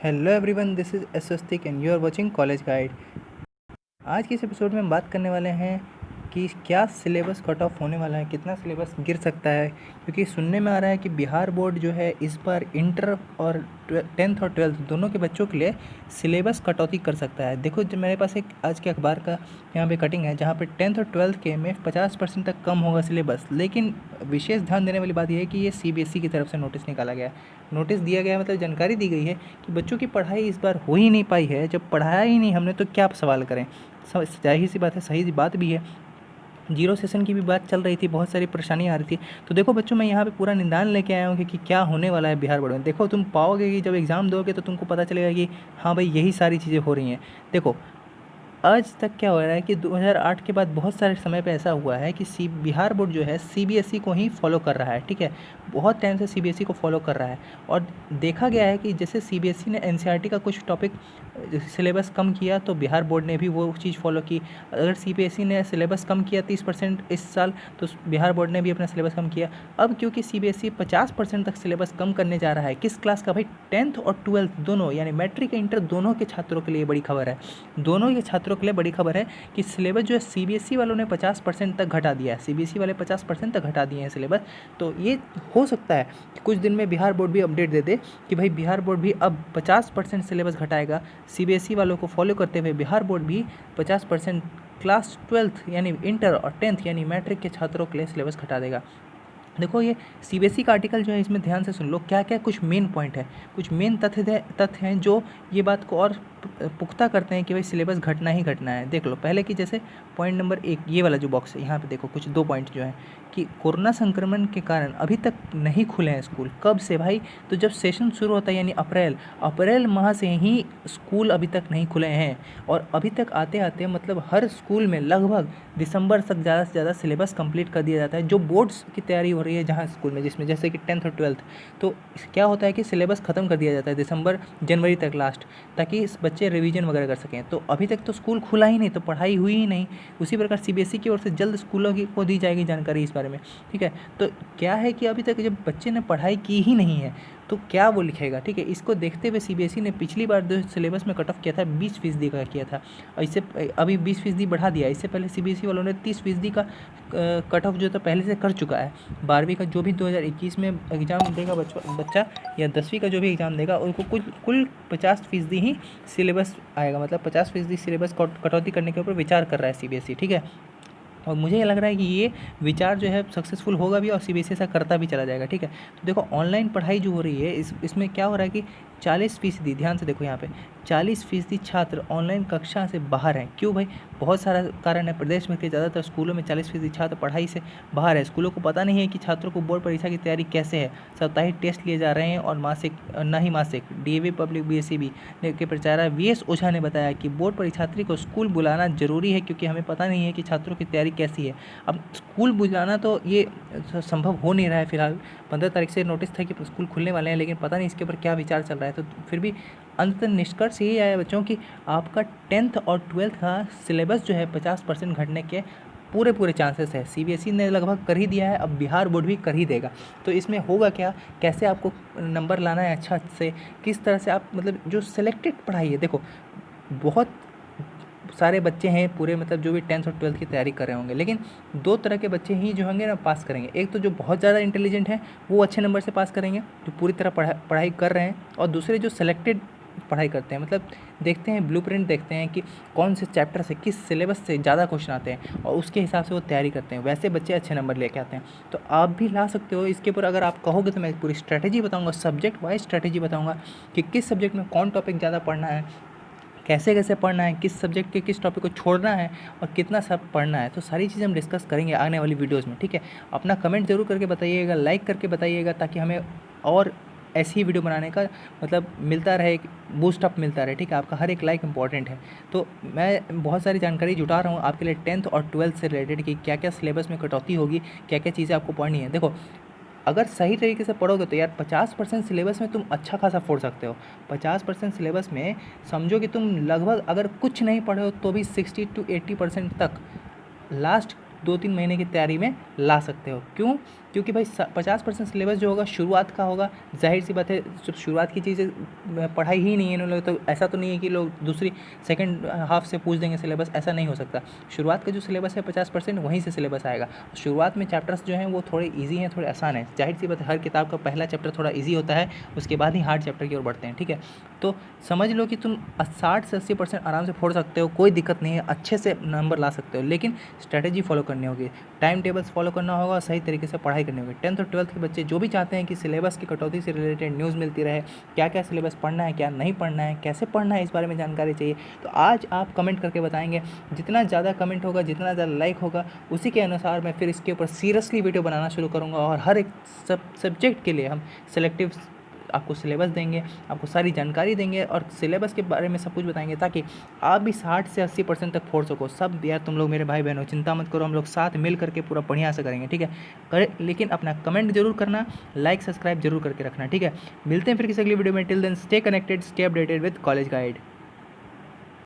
Hello everyone, this is Swastik and you are watching College Guide. आज के इस episode में हम बात करने वाले हैं कि क्या सिलेबस कट ऑफ होने वाला है, कितना सिलेबस गिर सकता है। क्योंकि सुनने में आ रहा है कि बिहार बोर्ड जो है इस बार इंटर और 10th और 12th दोनों के बच्चों के लिए सिलेबस कटौती कर सकता है। देखो, जो मेरे पास एक आज के अखबार का यहाँ पे कटिंग है जहाँ पे 10th और 12th के में 50% तक कम होगा सिलेबस। लेकिन विशेष ध्यान देने वाली बात यह है कि ये सीबीएसई की तरफ से नोटिस निकाला गया है। नोटिस दिया गया मतलब जानकारी दी गई है कि बच्चों की पढ़ाई इस बार हो ही नहीं पाई है। जब पढ़ाया ही नहीं हमने तो क्या सवाल करें। जाहिर सी बात है, सही बात भी है। जीरो सेशन की भी बात चल रही थी, बहुत सारी परेशानियाँ आ रही थी। तो देखो बच्चों, मैं यहाँ पे पूरा निदान लेके आया हूँ कि क्या होने वाला है बिहार बोर्ड में। देखो, तुम पाओगे कि जब एग्ज़ाम दोगे तो तुमको पता चलेगा कि हाँ भाई, यही सारी चीज़ें हो रही हैं। देखो, आज तक क्या हो रहा है कि 2008 के बाद बहुत सारे समय पे ऐसा हुआ है कि बिहार बोर्ड जो है सीबीएसई को ही फॉलो कर रहा है। ठीक है, बहुत टाइम से सीबीएसई को फॉलो कर रहा है। और देखा गया है कि जैसे सीबीएसई ने एनसीईआरटी का कुछ टॉपिक सिलेबस कम किया तो बिहार बोर्ड ने भी वो चीज़ फॉलो की। अगर सीबीएसई ने सिलेबस कम किया 30% इस साल, तो बिहार बोर्ड ने भी अपना सिलेबस कम किया। अब क्योंकि सीबीएसई 50% तक सिलेबस कम करने जा रहा है, किस क्लास का भाई, 10th और 12th दोनों, यानी मैट्रिक इंटर दोनों के छात्रों के लिए बड़ी खबर है। दोनों के छात्रों के लिए बड़ी खबर है कि सिलेबस जो है सीबीएसई वालों ने 50% तक घटा दिया है। सीबीएसई वाले 50% तक घटा दिए हैं सिलेबस। तो ये हो सकता है कि कुछ दिन में बिहार बोर्ड भी अपडेट दे दे कि भाई बिहार बोर्ड भी अब 50% सिलेबस घटाएगा। सीबीएसई वालों को फॉलो करते हुए बिहार बोर्ड भी 50% क्लास 12th यानी इंटर और 10th यानी मैट्रिक के छात्रों के लिए सिलेबस घटा देगा। देखो, ये सीबीएसई का आर्टिकल जो है इसमें ध्यान से सुन लो क्या क्या कुछ मेन पॉइंट है, कुछ मेन तथ्य हैं जो ये बात को और पुख्ता करते हैं कि भाई सिलेबस घटना ही घटना है। देख लो पहले कि जैसे पॉइंट नंबर 1, ये वाला जो बॉक्स है यहाँ पे देखो, कुछ 2 पॉइंट जो है कि कोरोना संक्रमण के कारण अभी तक नहीं खुले हैं स्कूल। कब से भाई, तो जब सेशन शुरू होता है यानी अप्रैल माह से ही स्कूल अभी तक नहीं खुले हैं। और अभी तक आते आते मतलब हर स्कूल में लगभग दिसंबर तक ज़्यादा से ज़्यादा सिलेबस कंप्लीट कर दिया जाता है। जो बोर्ड्स की तैयारी हो रही है जहाँ स्कूल में, जिसमें जैसे कि 10th और 12th, तो क्या होता है कि सिलेबस ख़त्म कर दिया जाता है दिसंबर जनवरी तक लास्ट, ताकि बच्चे रिवीजन वगैरह कर सकें। तो अभी तक तो स्कूल खुला ही नहीं, तो पढ़ाई हुई ही नहीं। उसी प्रकार सीबीएसई की ओर से जल्द स्कूलों की को दी जाएगी जानकारी इस बारे में। ठीक है, तो क्या है कि अभी तक जब बच्चे ने पढ़ाई की ही नहीं है तो क्या वो लिखेगा। ठीक है, इसको देखते हुए सीबीएसई ने पिछली बार जो सिलेबस में कट ऑफ किया था 20% का किया था, और इससे अभी 20% बढ़ा दिया। इससे पहले सीबीएसई वालों ने 30% का कट ऑफ जो था पहले से कर चुका है। 12वीं का जो भी 2021 में एग्ज़ाम देगा बच्चा, या 10वीं का जो भी एग्ज़ाम देगा, उनको कुल 50% ही सिलेबस आएगा। मतलब 50% सिलेबस कटौती करने के ऊपर विचार कर रहा है सीबीएसई। ठीक है, और मुझे ये लग रहा है कि ये विचार जो है सक्सेसफुल होगा भी और सीबीएसई ऐसा करता भी चला जाएगा। ठीक है, तो देखो ऑनलाइन पढ़ाई जो हो रही है इसमें क्या हो रहा है कि 40%, ध्यान से देखो यहाँ पे 40% छात्र ऑनलाइन कक्षा से बाहर हैं। क्यों भाई, बहुत सारा कारण है। प्रदेश में के ज़्यादातर स्कूलों में 40% छात्र पढ़ाई से बाहर है। स्कूलों को पता नहीं है कि छात्रों को बोर्ड परीक्षा की तैयारी कैसे है। साप्ताहिक टेस्ट लिए जा रहे हैं और मासिक, न ही मासिक। डीएवी पब्लिक बीएसईबी के प्राचार्य वीएस ओझा ने बताया कि बोर्ड परीक्षार्थी को स्कूल बुलाना जरूरी है क्योंकि हमें पता नहीं है कि छात्रों की तैयारी कैसी है। अब स्कूल बुलाना तो ये संभव हो नहीं रहा है फिलहाल। 15 तारीख से नोटिस था कि स्कूल खुलने वाले हैं, लेकिन पता नहीं इसके ऊपर क्या विचार चल रहा है। तो फिर भी अंत निष्कर्ष यही आया बच्चों कि आपका 10th और 12th का सिलेबस जो है 50% घटने के पूरे चांसेस है। सीबीएसई ने लगभग कर ही दिया है, अब बिहार बोर्ड भी कर ही देगा। तो इसमें होगा क्या, कैसे आपको नंबर लाना है अच्छा से, किस तरह से आप मतलब जो सिलेक्टेड पढ़ाई है। देखो, बहुत सारे बच्चे हैं पूरे, मतलब जो भी 10th और 12th की तैयारी कर रहे होंगे, लेकिन 2 तरह के बच्चे ही जो होंगे ना पास करेंगे। एक तो जो बहुत ज़्यादा इंटेलिजेंट हैं वो अच्छे नंबर से पास करेंगे, जो पूरी तरह पढ़ाई कर रहे हैं, और दूसरे जो सेलेक्टेड पढ़ाई करते हैं, मतलब देखते हैं ब्लूप्रिंट, देखते हैं कि कौन से चैप्टर से किस सिलेबस से ज़्यादा क्वेश्चन आते हैं और उसके हिसाब से वो तैयारी करते हैं। वैसे बच्चे अच्छे नंबर लेके आते हैं। तो आप भी ला सकते हो। इसके ऊपर अगर आप कहोगे तो मैं पूरी स्ट्रैटेजी बताऊँगा, सब्जेक्ट वाइज स्ट्रैटेजी बताऊँगा कि किस सब्जेक्ट में कौन टॉपिक ज़्यादा पढ़ना है, कैसे कैसे पढ़ना है, किस सब्जेक्ट के किस टॉपिक को छोड़ना है और कितना सब पढ़ना है। तो सारी चीज़ें हम डिस्कस करेंगे आने वाली वीडियोज़ में। ठीक है, अपना कमेंट ज़रूर करके बताइएगा, लाइक करके बताइएगा, ताकि हमें और ऐसी ही वीडियो बनाने का मतलब मिलता रहे, बूस्ट अप मिलता रहे। ठीक है, आपका हर एक लाइक इंपॉर्टेंट है। तो मैं बहुत सारी जानकारी जुटा रहा हूँ आपके लिए 10th और 12th से रिलेटेड कि क्या क्या सिलेबस में कटौती होगी, क्या क्या चीज़ें आपको पढ़नी है। देखो, अगर सही तरीके से पढ़ोगे तो यार 50% सिलेबस में तुम अच्छा खासा फोड़ सकते हो। 50% सिलेबस में समझो कि तुम लगभग अगर कुछ नहीं पढ़े हो तो भी 60 to 80% तक लास्ट 2-3 महीने की तैयारी में ला सकते हो। क्यों? क्योंकि भाई 50% सिलेबस जो होगा शुरुआत का होगा। ज़ाहिर सी बात है, जब शुरुआत की चीज़ें पढ़ाई ही नहीं है इन्होंने, तो ऐसा तो नहीं है कि लोग दूसरी सेकंड हाफ से पूछ देंगे सिलेबस, ऐसा नहीं हो सकता। शुरुआत का जो सिलेबस है 50% वहीं से सिलेबस आएगा। शुरुआत में चैप्टर्स जो हैं वो थोड़े ईजी हैं, थोड़े आसान हैं। ज़ाहिर सी बात है, हर किताब का पहला चैप्टर थोड़ा ईजी होता है, उसके बाद ही हार्ड चैप्टर की ओर बढ़ते हैं, ठीक है। तो समझ लो कि तुम 60 से 80% आराम से फोड़ सकते हो, कोई दिक्कत नहीं है, अच्छे से नंबर ला सकते हो। लेकिन स्ट्रैटेजी फॉलो करनी होगी, टाइम टेबल्स फॉलो करना होगा, सही तरीके से पढ़ाई करनी होगी। 10th और 12th के बच्चे जो भी चाहते हैं कि सिलेबस की कटौती से रिलेटेड न्यूज़ मिलती रहे, क्या क्या सिलेबस पढ़ना है, क्या नहीं पढ़ना है, कैसे पढ़ना है, इस बारे में जानकारी चाहिए, तो आज आप कमेंट करके बताएंगे। जितना ज़्यादा कमेंट होगा, जितना ज़्यादा लाइक होगा, उसी के अनुसार मैं फिर इसके ऊपर सीरियसली वीडियो बनाना शुरू करूँगा। और हर एक सब्जेक्ट के लिए हम सेलेक्टिव आपको सिलेबस देंगे, आपको सारी जानकारी देंगे और सिलेबस के बारे में सब कुछ बताएंगे, ताकि आप भी 60 से 80% तक फोड़ सको। सब यार तुम लोग मेरे भाई बहन हो, चिंता मत करो, हम लोग साथ मिल करके पूरा बढ़िया से करेंगे, ठीक है। लेकिन अपना कमेंट जरूर करना, लाइक सब्सक्राइब जरूर करके रखना, ठीक है। मिलते हैं फिर किसी अगली वीडियो में। Till then stay connected, stay updated with College guide.